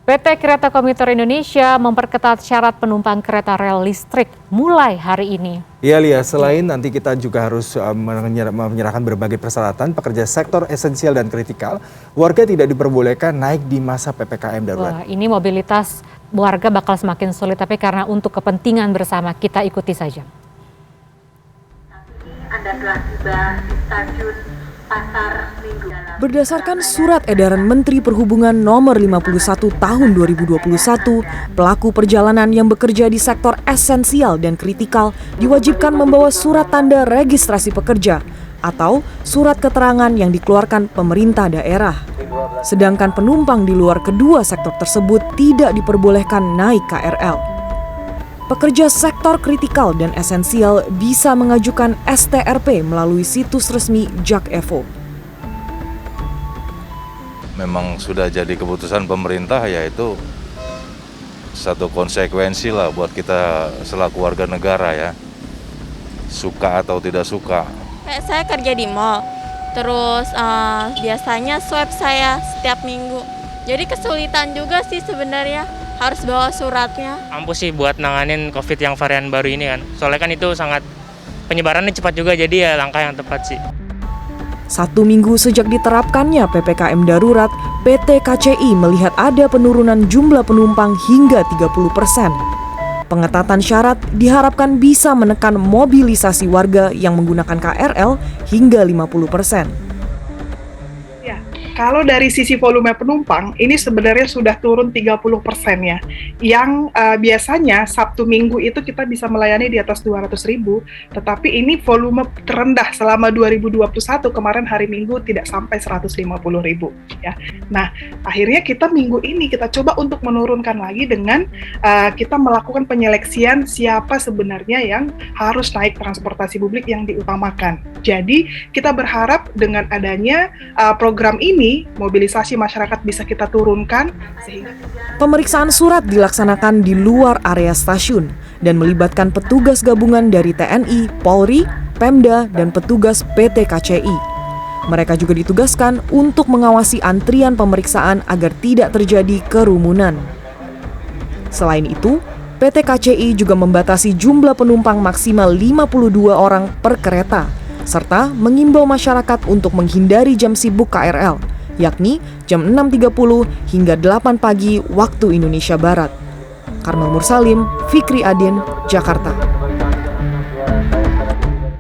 PT Kereta Komuter Indonesia memperketat syarat penumpang kereta rel listrik mulai hari ini. Iya Lia, selain nanti kita juga harus menyerahkan berbagai persyaratan, pekerja sektor esensial dan kritikal, warga tidak diperbolehkan naik di masa PPKM darurat. Wah, ini mobilitas warga bakal semakin sulit, tapi karena untuk kepentingan bersama kita ikuti saja. Anda telah tiba di stasiun Pasar Minggu. Berdasarkan surat edaran Menteri Perhubungan nomor 51 tahun 2021, pelaku perjalanan yang bekerja di sektor esensial dan kritikal diwajibkan membawa surat tanda registrasi pekerja atau surat keterangan yang dikeluarkan pemerintah daerah. Sedangkan penumpang di luar kedua sektor tersebut tidak diperbolehkan naik KRL. Pekerja sektor kritikal dan esensial bisa mengajukan STRP melalui situs resmi JAK.EVO. Memang sudah jadi keputusan pemerintah, yaitu satu konsekuensi lah buat kita selaku warga negara ya. Suka atau tidak suka. Saya kerja di mall, terus biasanya swab saya setiap minggu. Jadi kesulitan juga sih sebenarnya. Harus bawa suratnya. Ampuh sih buat nanganin COVID yang varian baru ini kan. Soalnya kan itu sangat penyebarannya cepat juga, jadi ya langkah yang tepat sih. 1 minggu sejak diterapkannya PPKM darurat, PT KCI melihat ada penurunan jumlah penumpang hingga 30%. Pengetatan syarat diharapkan bisa menekan mobilisasi warga yang menggunakan KRL hingga 50%. Kalau dari sisi volume penumpang, ini sebenarnya sudah turun 30% ya. Yang biasanya Sabtu Minggu itu kita bisa melayani di atas 200.000, tetapi ini volume terendah selama 2021, kemarin hari Minggu tidak sampai 150.000 ya. Nah, akhirnya kita minggu ini kita coba untuk menurunkan lagi dengan kita melakukan penyeleksian siapa sebenarnya yang harus naik transportasi publik yang diutamakan. Jadi, kita berharap dengan adanya program ini mobilisasi masyarakat bisa kita turunkan sehingga pemeriksaan surat dilaksanakan di luar area stasiun dan melibatkan petugas gabungan dari TNI, Polri, Pemda, dan petugas PT KCI. Mereka juga ditugaskan untuk mengawasi antrian pemeriksaan agar tidak terjadi kerumunan. Selain itu, PT KCI juga membatasi jumlah penumpang maksimal 52 orang per kereta, serta mengimbau masyarakat untuk menghindari jam sibuk KRL, yakni jam 6.30 hingga 8 pagi waktu Indonesia Barat. Karmel Mursalim, Fikri Adin, Jakarta.